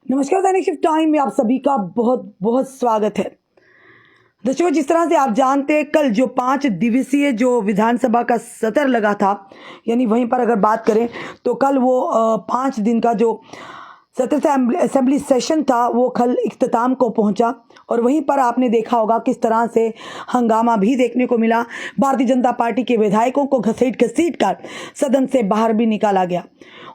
नमस्कार, दैनिक shift time में आप सभी का बहुत बहुत स्वागत है। दर्शकों, जिस तरह से आप जानते हैं, कल जो 5 दिवसीय जो विधानसभा का सत्र लगा था, यानी वहीं पर अगर बात करें तो कल वो 5 दिन का जो सत्र था, असेंबली सेशन था, वो कल इख्तिताम को पहुंचा। और वहीं पर आपने देखा होगा किस तरह से हंगामा भी देखने को मिला। भारतीय जनता पार्टी के विधायकों को घसीट घसीट कर सदन से बाहर भी निकाला गया।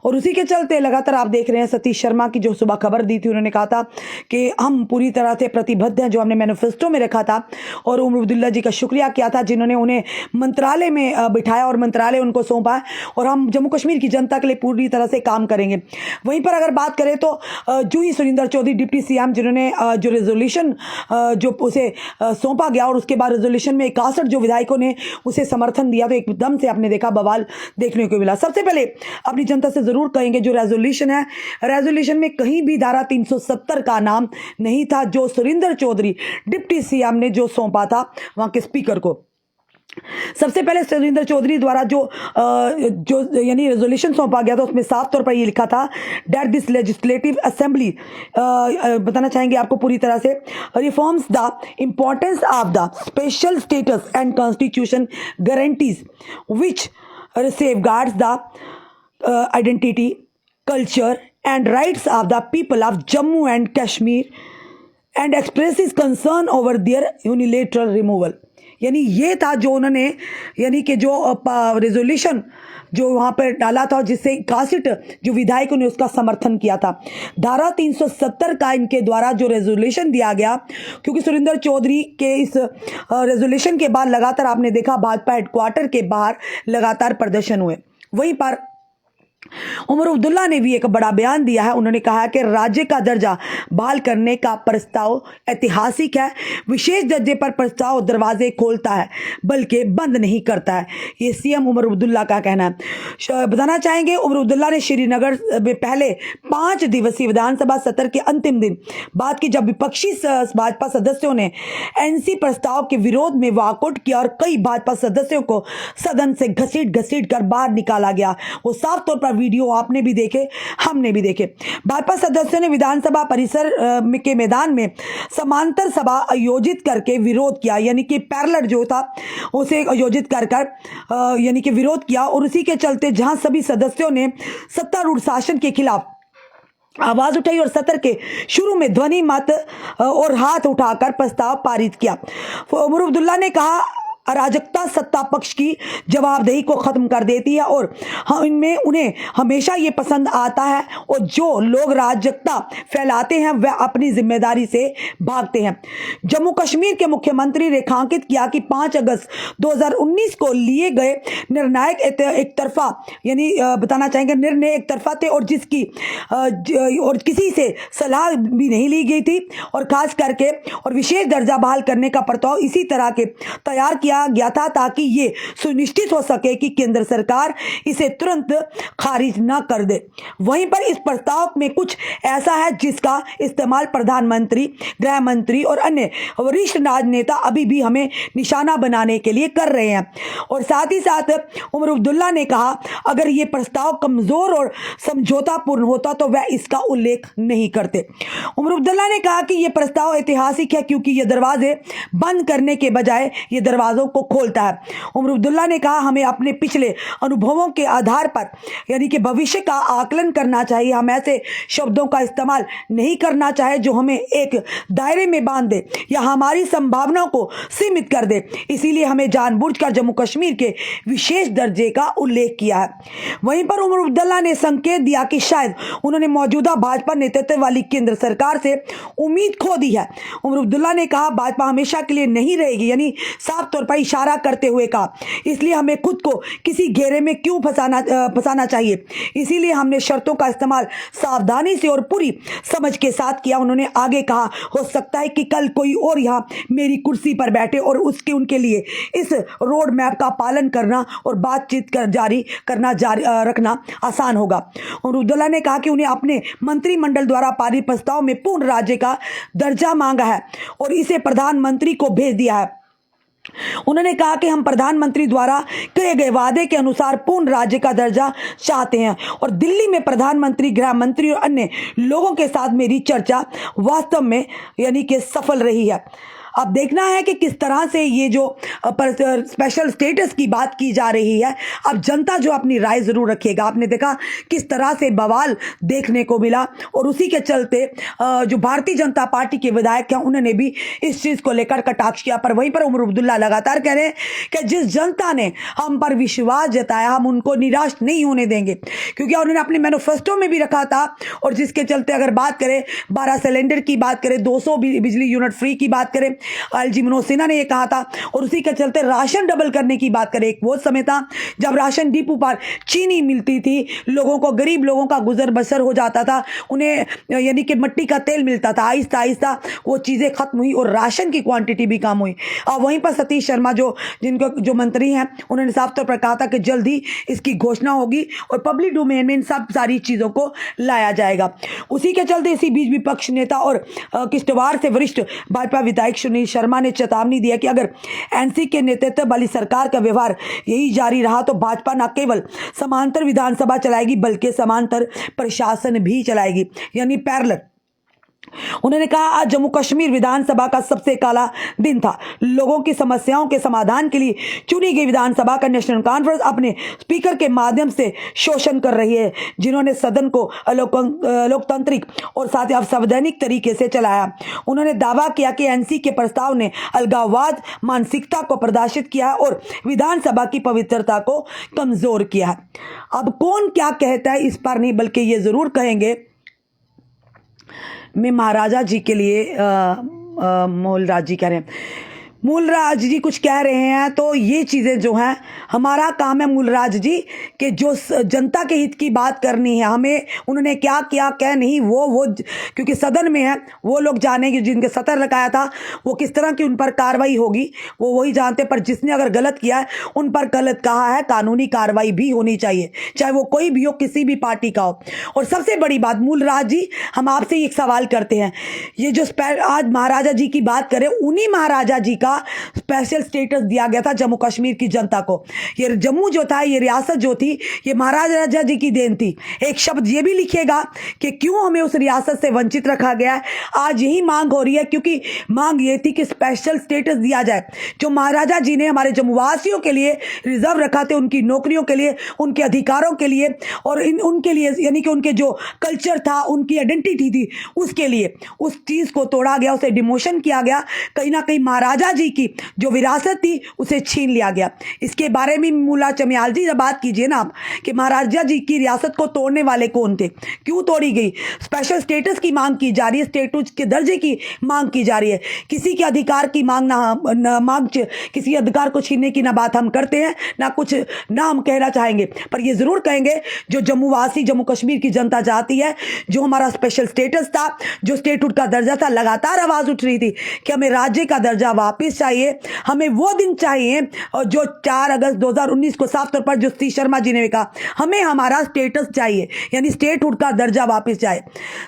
और उसी के चलते लगातार आप देख रहे हैं, सतीश शर्मा की जो सुबह खबर दी थी, उन्होंने कहा था कि हम पूरी तरह से प्रतिबद्ध हैं, जो हमने मैनिफेस्टो में रखा था। और उमर अब्दुल्ला जी का शुक्रिया किया था, जिन्होंने उन्हें मंत्रालय में बिठाया और मंत्रालय उनको सौंपा। और हम जम्मू कश्मीर की जनता के लिए पूरी तरह से काम करेंगे। वहीं पर अगर बात करें तो जूही सुरिंदर चौधरी डिप्टी सीएम, जिन्होंने जो रेजोल्यूशन जो उसे सौंपा गया, और उसके बाद रेजोल्यूशन में 61 जो विधायकों ने उसे समर्थन दिया, तो एकदम से आपने देखा बवाल देखने को मिला। सबसे पहले अपनी जनता से जरूर कहेंगे, जो रेजोल्यूशन है, रेजोल्यूशन में कहीं भी धारा 370 का नाम नहीं था, जो सुरिंदर चौधरी डिप्टी सीएम ने जो सौंपा था वहां के स्पीकर को। सबसे पहले सुरिंदर चौधरी द्वारा जो यानी रेजोल्यूशन सौंपा गया था, उसमें साफ तौर पर ये लिखा था दैट दिस लेजिस्लेटिव असेंबली, बताना चाहेंगे आपको पूरी तरह से, reforms the importance of the special status and constitution guarantees which safeguards the identity, culture and rights of the people of Jammu and Kashmir and expresses concern over their unilateral removal। यानी ये था जो उन्होंने, यानी कि जो resolution जो वहाँ पर डाला था, जिससे 61 जो विधायकों ने उसका समर्थन किया था। धारा 370 का इनके द्वारा जो रेजोल्यूशन दिया गया, क्योंकि सुरिंदर चौधरी के इस रेजोल्यूशन के बाद लगातार आपने देखा भाजपा हेडक्वार्टर के बाहर लगातार प्रदर्शन हुए। वहीं पर उमर अब्दुल्ला ने भी एक बड़ा बयान दिया है। उन्होंने कहा कि राज्य का दर्जा बहाल करने का प्रस्ताव ऐतिहासिक है। विशेष दर्जे पर प्रस्ताव दरवाजे खोलता है बल्कि बंद नहीं करता है, ये सीएम उमर अब्दुल्ला का कहना है। बताना चाहेंगे, उमर अब्दुल्ला ने श्रीनगर में पहले 5 दिवसीय विधानसभा सत्र के अंतिम दिन बात की, जब विपक्षी भाजपा सदस्यों ने एनसी प्रस्ताव के विरोध में वॉकआउट किया और कई भाजपा सदस्यों को सदन से घसीट घसीट कर बाहर निकाला गया। वो साफ तौर पर वीडियो आपने भी देखे, हमने भी देखे। भाजपा सदस्यों ने विधानसभा परिसर के मैदान में समांतर सभा आयोजित करके विरोध किया, यानी कि पैरेलल जो था उसे आयोजित कर यानी कि विरोध किया। और उसी के चलते जहां सभी सदस्यों ने सत्तारूढ़ शासन के खिलाफ आवाज उठाई और सत्र के शुरू में ध्वनि मत और हाथ उठाकर प्रस्ताव पारित किया। उमर अब्दुल्ला ने कहा, अराजकता सत्ता पक्ष की जवाबदेही को खत्म कर देती है और इनमें उन्हें हमेशा ये पसंद आता है, और जो लोग राजकता फैलाते हैं वह अपनी जिम्मेदारी से भागते हैं। जम्मू कश्मीर के मुख्यमंत्री रेखांकित किया कि 5 अगस्त 2019 को लिए गए निर्णायक एक तरफा, यानी बताना चाहेंगे निर्णय एक तरफा थे, और जिसकी और किसी से सलाह भी नहीं ली गई थी। और खास करके और विशेष दर्जा बहाल करने का प्रस्ताव इसी तरह के तैयार किया गया था ताकि ये सुनिश्चित हो सके कि केंद्र सरकार इसे तुरंत खारिज ना कर दे। वहीं पर इस प्रस्ताव में कुछ ऐसा है जिसका इस्तेमाल प्रधानमंत्री, गृह मंत्री और अन्य वरिष्ठ राजनेता अभी भी हमें निशाना बनाने के लिए कर रहे हैं। और साथ ही साथ उमर अब्दुल्ला ने कहा, अगर ये प्रस्ताव कमजोर और समझौतापूर्ण होता तो वह इसका उल्लेख नहीं करते। उमर अब्दुल्ला ने कहा कि यह प्रस्ताव ऐतिहासिक है क्योंकि यह दरवाजे बंद करने के बजाय ये दरवाजों को खोलता है। उमर अब्दुल्ला ने कहा, हमें अपने पिछले अनुभवों के आधार पर यानी कि भविष्य का आकलन करना चाहिए। हम ऐसे शब्दों का इस्तेमाल नहीं करना चाहिए जो हमें एक दायरे में बांध दे या हमारी संभावनाओं को सीमित कर दे। इसीलिए हमें जानबूझकर जम्मू कश्मीर के विशेष दर्जे का उल्लेख किया है। वहीं पर उमर अब्दुल्ला ने संकेत दिया कि शायद उन्होंने मौजूदा भाजपा नेतृत्व वाली केंद्र सरकार से उम्मीद खो दी है। उमर अब्दुल्ला ने कहा, भाजपा हमेशा के लिए नहीं रहेगी, यानी साफ तौर पर इशारा करते हुए कहा, इसलिए हमें खुद को किसी घेरे में क्यों फंसाना चाहिए। इसीलिए हमने शर्तों का इस्तेमाल सावधानी से और पूरी समझ के साथ किया। उन्होंने आगे कहा, हो सकता है कि कल कोई और यहाँ मेरी कुर्सी पर बैठे और उनके लिए इस रोड मैप का पालन करना और बातचीत जारी रखना आसान होगा। और अब्दुल्ला ने कहा कि उन्हें अपने मंत्रिमंडल द्वारा पारित प्रस्ताव में पूर्ण राज्य का दर्जा मांगा है और इसे प्रधानमंत्री को भेज दिया है। उन्होंने कहा कि हम प्रधानमंत्री द्वारा किए गए वादे के अनुसार पूर्ण राज्य का दर्जा चाहते हैं और दिल्ली में प्रधानमंत्री, गृह मंत्री और अन्य लोगों के साथ मेरी चर्चा वास्तव में यानी कि सफल रही है। अब देखना है कि किस तरह से ये जो स्पेशल स्टेटस की बात की जा रही है, अब जनता जो अपनी राय जरूर रखेगा। आपने देखा किस तरह से बवाल देखने को मिला और उसी के चलते जो भारतीय जनता पार्टी के विधायक हैं उन्होंने भी इस चीज़ को लेकर कटाक्ष किया। पर वहीं पर उमर अब्दुल्ला लगातार कह रहे हैं कि जिस जनता ने हम पर विश्वास जताया हम उनको निराश नहीं होने देंगे, क्योंकि उन्होंने अपने मैनिफेस्टो में भी रखा था। और जिसके चलते अगर बात करें 12 सिलेंडर की बात करें, 200 बिजली यूनिट फ्री की बात करें, एलजी मनोज सिन्हा ने ये कहा था। और उसी के चलते राशन डबल करने की बात करें, एक वो समय था जब राशन डिपो पर चीनी मिलती थी, लोगों को, गरीब लोगों का गुजर बसर हो जाता था, उन्हें यानी कि मिट्टी का तेल मिलता था। आहिस्ता आहिस्ता वो चीज़ें खत्म हुई और राशन की क्वांटिटी भी कम हुई। और वहीं पर सतीश शर्मा जो मंत्री हैं उन्होंने साफ तौर पर कहा था कि जल्द ही इसकी घोषणा होगी और पब्लिक डोमेन में इन सब सारी चीज़ों को लाया जाएगा। उसी के चलते इसी बीच विपक्ष नेता और किश्तवाड़ से वरिष्ठ भाजपा विधायक सुनील शर्मा ने चेतावनी दी है कि अगर एनसी के नेतृत्व वाली सरकार का व्यवहार यही जारी रहा तो भाजपा न केवल समांतर विधानसभा चलाएगी बल्कि समांतर प्रशासन भी चलाएगी, यानी पैरेलल। उन्होंने कहा आज जम्मू कश्मीर विधानसभा का सबसे काला दिन था। लोगों की समस्याओं के समाधान के लिए चुनी गई विधानसभा का नेशनल कॉन्फ्रेंस अपने स्पीकर के माध्यम से शोषण कर रही है, जिन्होंने सदन को लोकतांत्रिक और साथ ही असंवैधानिक तरीके से चलाया। उन्होंने दावा किया कि एनसी के प्रस्ताव ने अलगाववाद मानसिकता को प्रदर्शित किया है और विधानसभा की पवित्रता को कमजोर किया है। अब कौन क्या कहता है इस पर नहीं, बल्कि ये जरूर कहेंगे मैं महाराजा जी के लिए मूलराज जी कह रहे हैं, मूलराज जी कुछ कह रहे हैं तो ये चीज़ें जो हैं हमारा काम है मूलराज जी कि जो जनता के हित की बात करनी है हमें, उन्होंने क्या किया क्या नहीं वो क्योंकि सदन में है वो लोग जानेंगे, जिनके सतर लगाया था वो किस तरह की उन पर कार्रवाई होगी वो वही जानते। पर जिसने अगर गलत किया है उन पर गलत कहा है, कानूनी कार्रवाई भी होनी चाहिए, चाहे वो कोई भी हो, किसी भी पार्टी का हो। और सबसे बड़ी बात मूलराज जी, हम आपसे एक सवाल करते हैं, ये जो आज महाराजा जी की बात करें, उन्हीं महाराजा जी का स्पेशल स्टेटस दिया गया था जम्मू कश्मीर की जनता को। ये जम्मू जो था, ये रियासत जो थी, ये महाराजा जी की देन थी। एक शब्द ये भी लिखिएगा कि क्यों हमें उस रियासत से वंचित रखा गया है। आज यही मांग हो रही है, क्योंकि मांग ये थी कि स्पेशल स्टेटस दिया जाए जो महाराजा जी ने हमारे जम्मूवासियों के लिए रिजर्व रखा थे, उनकी नौकरियों के लिए, उनके अधिकारों के लिए और उनके लिए, यानी कि उनके जो कल्चर था, उनकी आइडेंटिटी थी, उसके लिए उस चीज़ को तोड़ा गया, उसे डिमोशन किया गया। कहीं ना कहीं महाराजा जी की जो विरासत थी उसे छीन लिया गया। इसके बारे में मुल्ला चमियाल जी जब बात कीजिए ना आप कि महाराजा जी की रियासत को तोड़ने वाले कौन थे, क्यों तोड़ी गई, स्पेशल स्टेटस की मांग की जा रही है, स्टेटस के दर्जे की मांग की जा रही है, किसी के अधिकार की मांग ना किसी अधिकार को छीनने की ना बात हम करते हैं, ना कुछ ना हम कहना चाहेंगे। पर ये जरूर कहेंगे जो जम्मूवासी, जम्मू कश्मीर की जनता चाहती है, जो हमारा स्पेशल स्टेटस था, जो स्टेटहुड का दर्जा था, लगातार आवाज उठ रही थी कि हमें राज्य का दर्जा वापस चाहिए, हमें वो दिन चाहिए और जो 4 अगस्त 2019 को साफ तौर पर जो सतीश शर्मा जी ने कहा, हमें हमारा स्टेटस चाहिए, यानी स्टेटहुड का दर्जा वापस जाए।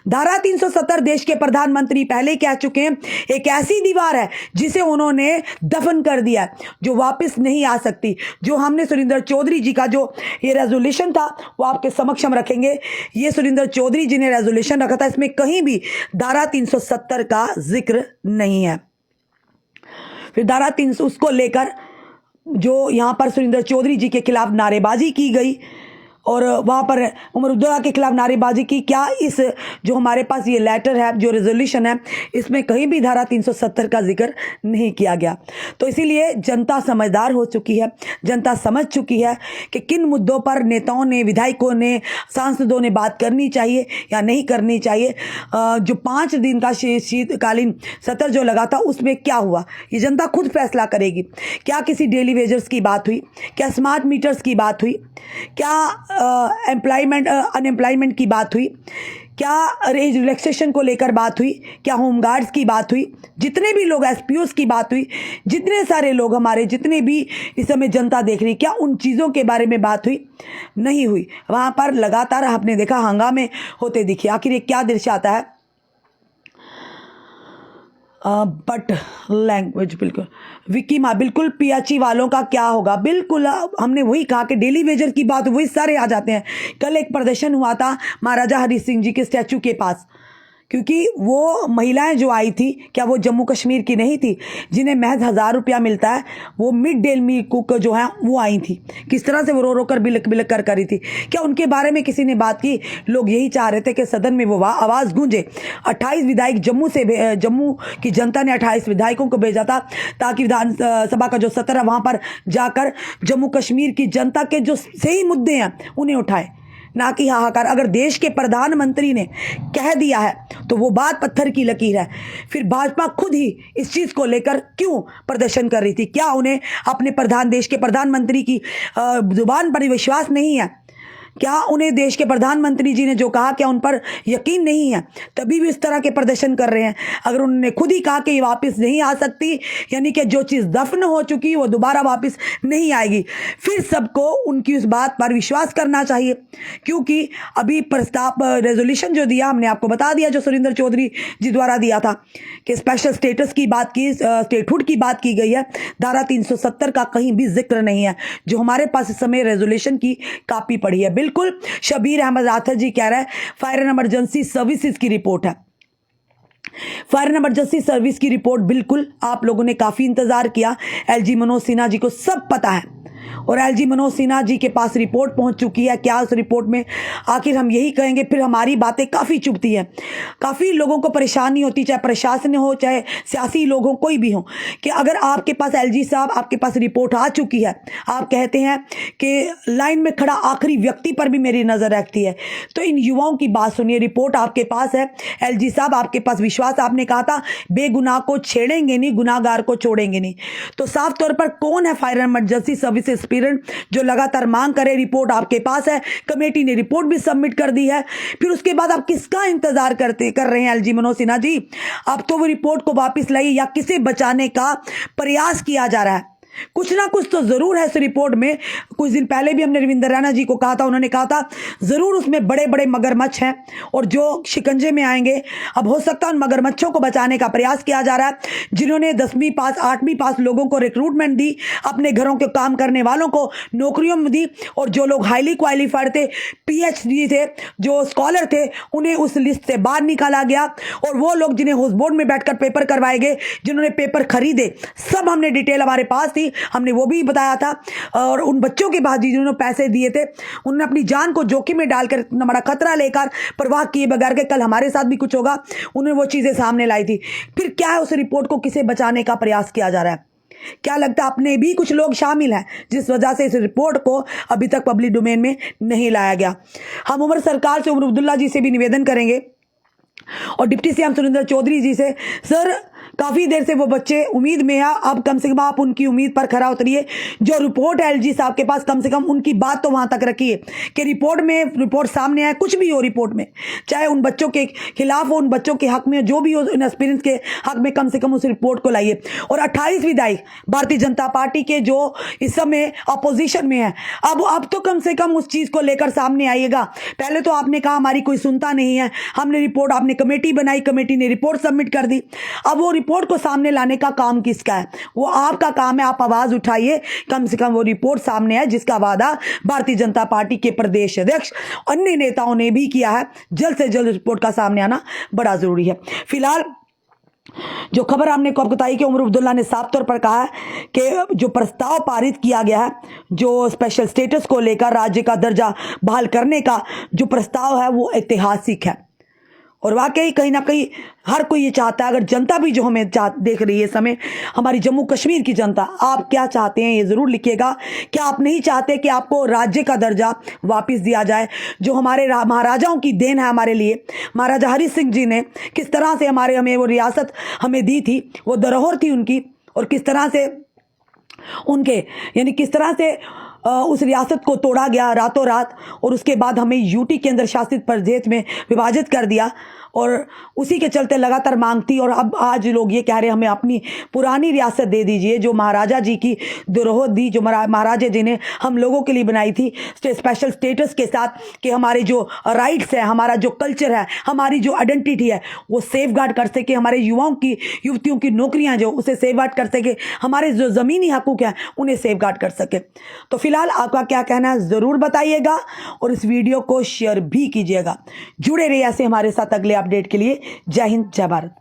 धारा 370 देश के प्रधानमंत्री पहले कह चुके हैं, एक ऐसी दीवार है जिसे उन्होंने दफन कर दिया, जो वापस नहीं आ सकती। जो हमने सुरेंद्र चौधरी जी का जो ये रेजोल्यूशन था वो आपके समक्ष हम रखेंगे। ये सुरेंद्र चौधरी जी ने रेजोल्यूशन रखा था, इसमें कहीं भी धारा 370 का जिक्र नहीं है। फिर धारा 300 उसको लेकर जो यहाँ पर सुरेंद्र चौधरी जी के खिलाफ नारेबाजी की गई और वहाँ पर उमर अब्दुल्ला के खिलाफ नारेबाजी की, क्या इस जो हमारे पास ये लेटर है, जो रेजोल्यूशन है, इसमें कहीं भी धारा 370 का जिक्र नहीं किया गया। तो इसीलिए जनता समझदार हो चुकी है, जनता समझ चुकी है कि किन मुद्दों पर नेताओं ने, विधायकों ने, सांसदों ने बात करनी चाहिए या नहीं करनी चाहिए। जो 5 दिन का शीतकालीन सत्र जो लगा था उसमें क्या हुआ, ये जनता खुद फैसला करेगी। क्या किसी डेली वेजर्स की बात हुई, क्या स्मार्ट मीटर्स की बात हुई, क्या अनएम्प्लॉयमेंट की बात हुई, क्या एज रिलैक्सेशन को लेकर बात हुई, क्या होमगार्ड्स की बात हुई, जितने भी लोग एसपीओस की बात हुई, जितने सारे लोग हमारे, जितने भी इस समय जनता देख रही, क्या उन चीज़ों के बारे में बात हुई? नहीं हुई। वहाँ पर लगातार आपने देखा हंगामे होते दिखे। आखिर ये क्या दर्शाता है? बट लैंग्वेज बिल्कुल विकी माँ बिल्कुल पियाची वालों का क्या होगा। बिल्कुल हमने वही कहा कि डेली वेजर की बात वही सारे आ जाते हैं। कल एक प्रदर्शन हुआ था महाराजा हरि सिंह जी के स्टैचू के पास, क्योंकि वो महिलाएं जो आई थी, क्या वो जम्मू कश्मीर की नहीं थी जिन्हें महज 1000 रुपया मिलता है, वो मिड डे मील कुक जो है वो आई थी। किस तरह से वो रो रो कर बिलक बिलक कर करी थी। क्या उनके बारे में किसी ने बात की? लोग यही चाह रहे थे कि सदन में वो आवाज़ गूंजे। 28 विधायक जम्मू की जनता ने 28 विधायकों को भेजा था ताकि विधानसभा का जो सत्र है वहाँ पर जाकर जम्मू कश्मीर की जनता के जो सही मुद्दे हैं उन्हें उठाए, ना कि हाहाकार। अगर देश के प्रधानमंत्री ने कह दिया है तो वो बात पत्थर की लकीर है। फिर भाजपा खुद ही इस चीज़ को लेकर क्यों प्रदर्शन कर रही थी? क्या उन्हें अपने देश के प्रधानमंत्री की जुबान पर विश्वास नहीं है? क्या उन्हें देश के प्रधानमंत्री जी ने जो कहा क्या उन पर यकीन नहीं है? तभी भी इस तरह के प्रदर्शन कर रहे हैं। अगर उन्होंने खुद ही कहा कि ये वापस नहीं आ सकती, यानी कि जो चीज़ दफन हो चुकी वो दोबारा वापस नहीं आएगी, फिर सबको उनकी उस बात पर विश्वास करना चाहिए। क्योंकि अभी प्रस्ताव रेजोल्यूशन जो दिया हमने आपको बता दिया, जो सुरेंद्र चौधरी जी द्वारा दिया था कि स्पेशल स्टेटस की बात की, स्टेटहुड की बात की गई है। धारा 370 का कहीं भी जिक्र नहीं है, जो हमारे पास इस समय रेजोल्यूशन की कॉपी पड़ी है। बिल्कुल शबीर अहमद राठौर जी कह रहे हैं फायर एंड इमरजेंसी सर्विसेज की रिपोर्ट है। फायर एंड इमरजेंसी सर्विस की रिपोर्ट बिल्कुल आप लोगों ने काफी इंतजार किया। एलजी मनोज सिन्हा जी को सब पता है और एलजी मनोज सिन्हा जी के पास रिपोर्ट पहुंच चुकी है। क्या उस रिपोर्ट में आखिर हम यही कहेंगे, फिर हमारी बातें काफ़ी चुभती हैं। काफ़ी लोगों को परेशानी होती, चाहे प्रशासन हो चाहे सियासी लोग हो, कोई भी हो, कि अगर आपके पास एलजी साहब आपके पास रिपोर्ट आ चुकी है, आप कहते हैं कि लाइन में खड़ा आखिरी व्यक्ति पर भी मेरी नज़र रखती है, तो इन युवाओं की बात सुनिए। रिपोर्ट आपके पास है, एलजी साहब आपके पास विश्वास, आपने कहा था बेगुनाह को छेड़ेंगे नहीं, गुनाहगार को छोड़ेंगे नहीं। तो साफ तौर पर कौन है fire and emergency service aspirant जो लगातार मांग करे? रिपोर्ट आपके पास है, कमेटी ने रिपोर्ट भी सबमिट कर दी है। फिर उसके बाद आप किसका इंतजार कर रहे हैं एलजी मनोज सिन्हा जी? अब तो वो रिपोर्ट को वापस लाइए या किसे बचाने का प्रयास किया जा रहा है? कुछ ना कुछ तो जरूर है इस रिपोर्ट में। कुछ दिन पहले भी हमने रविंद्र रैना जी को कहा था, उन्होंने कहा था जरूर उसमें बड़े बड़े मगरमच्छ हैं और जो शिकंजे में आएंगे। अब हो सकता है उन मगरमच्छों को बचाने का प्रयास किया जा रहा है, जिन्होंने 10वीं पास 8वीं पास लोगों को रिक्रूटमेंट दी, अपने घरों के काम करने वालों को नौकरियों में दी, और जो लोग हाईली क्वालिफाइड थे, पीएचडी थे, जो स्कॉलर थे, उन्हें उस लिस्ट से बाहर निकाला गया। और वो लोग जिन्हें हाउस बोर्ड में बैठकर पेपर करवाए गए, जिन्होंने पेपर खरीदे, सब हमने डिटेल हमारे पास थी, हमने वो भी बताया था। और उन बच्चों के बाद जिन्होंने पैसे दिए थे, उन्होंने अपनी जान को जोखिम में डालकर, इतना बड़ा खतरा लेकर, परवाह किए बगैर के कल हमारे साथ भी कुछ होगा, उन्होंने वो चीजें सामने लाई थी। फिर क्या है, उस रिपोर्ट को किसे बचाने का प्रयास किया जा रहा है? क्या लगता है अपने भी कुछ लोग शामिल हैं जिस वजह से इस रिपोर्ट को अभी तक पब्लिक डोमेन में नहीं लाया गया? हम उमर सरकार से, उमर अब्दुल्ला जी से भी निवेदन करेंगे और डिप्टी सीएम सुरेंद्र चौधरी जी से, सर काफ़ी देर से वो बच्चे उम्मीद में है, अब कम से कम आप उनकी उम्मीद पर खरा उतरिए। जो रिपोर्ट है एलजी साहब के पास, कम से कम उनकी बात तो वहाँ तक रखिए कि रिपोर्ट सामने आए, कुछ भी हो रिपोर्ट में, चाहे उन बच्चों के खिलाफ हो, उन बच्चों के हक में, जो भी हो, इन एक्सपीरियंस के हक में कम से कम उस रिपोर्ट को लाइए। और 28 विधायक भारतीय जनता पार्टी के जो इस समय अपोजिशन में है, अब तो कम से कम उस चीज़ को लेकर सामने आइएगा। पहले तो आपने कहा हमारी कोई सुनता नहीं है, हमने रिपोर्ट, आपने कमेटी बनाई, कमेटी ने रिपोर्ट सबमिट कर दी। अब वो रिपोर्ट को सामने लाने का काम किसका है? वो आपका काम है। आप आवाज उठाइए, कम से कम वो रिपोर्ट सामने है जिसका वादा भारतीय जनता पार्टी के प्रदेश अध्यक्ष अन्य नेताओं ने भी किया है। जल्द से जल्द रिपोर्ट का सामने आना बड़ा जरूरी है। फिलहाल जो खबर हमने को आपको बताई कि उमर अब्दुल्ला ने साफ तौर पर कहा है कि जो प्रस्ताव पारित किया गया है, जो स्पेशल स्टेटस को लेकर राज्य का दर्जा बहाल करने का जो प्रस्ताव है, वो ऐतिहासिक है। और वाकई कहीं ना कहीं हर कोई ये चाहता है, अगर जनता भी जो हमें देख रही है इस समय, हमारी जम्मू कश्मीर की जनता, आप क्या चाहते हैं ये ज़रूर लिखिएगा। क्या आप नहीं चाहते कि आपको राज्य का दर्जा वापस दिया जाए, जो हमारे महाराजाओं की देन है हमारे लिए? महाराजा हरि सिंह जी ने किस तरह से हमें वो रियासत हमें दी थी, वो धरोहर थी उनकी, और किस तरह से उनके, यानी किस तरह से उस रियासत को तोड़ा गया रातों रात, और उसके बाद हमें यूटी केंद्र शासित प्रदेश में विभाजित कर दिया, और उसी के चलते लगातार मांग थी। और अब आज लोग ये कह रहे हैं हमें अपनी पुरानी रियासत दे दीजिए, जो महाराजा जी की धरोहर दी, जो महाराजा जी ने हम लोगों के लिए बनाई थी स्पेशल स्टेटस के साथ, कि हमारे जो राइट्स है, हमारा जो कल्चर है, हमारी जो आइडेंटिटी है वो सेफ गार्ड कर सके, हमारे युवाओं की युवतियों की नौकरियां जो उसे सेफ गार्ड कर सके, हमारे जो ज़मीनी हकूक़ हैं उन्हें सेफ गार्ड कर सके। तो फिलहाल आपका क्या कहना है ज़रूर बताइएगा, और इस वीडियो को शेयर भी कीजिएगा। जुड़े रहिए ऐसे हमारे साथ अगले अपडेट के लिए। जय हिंद, जय भारत।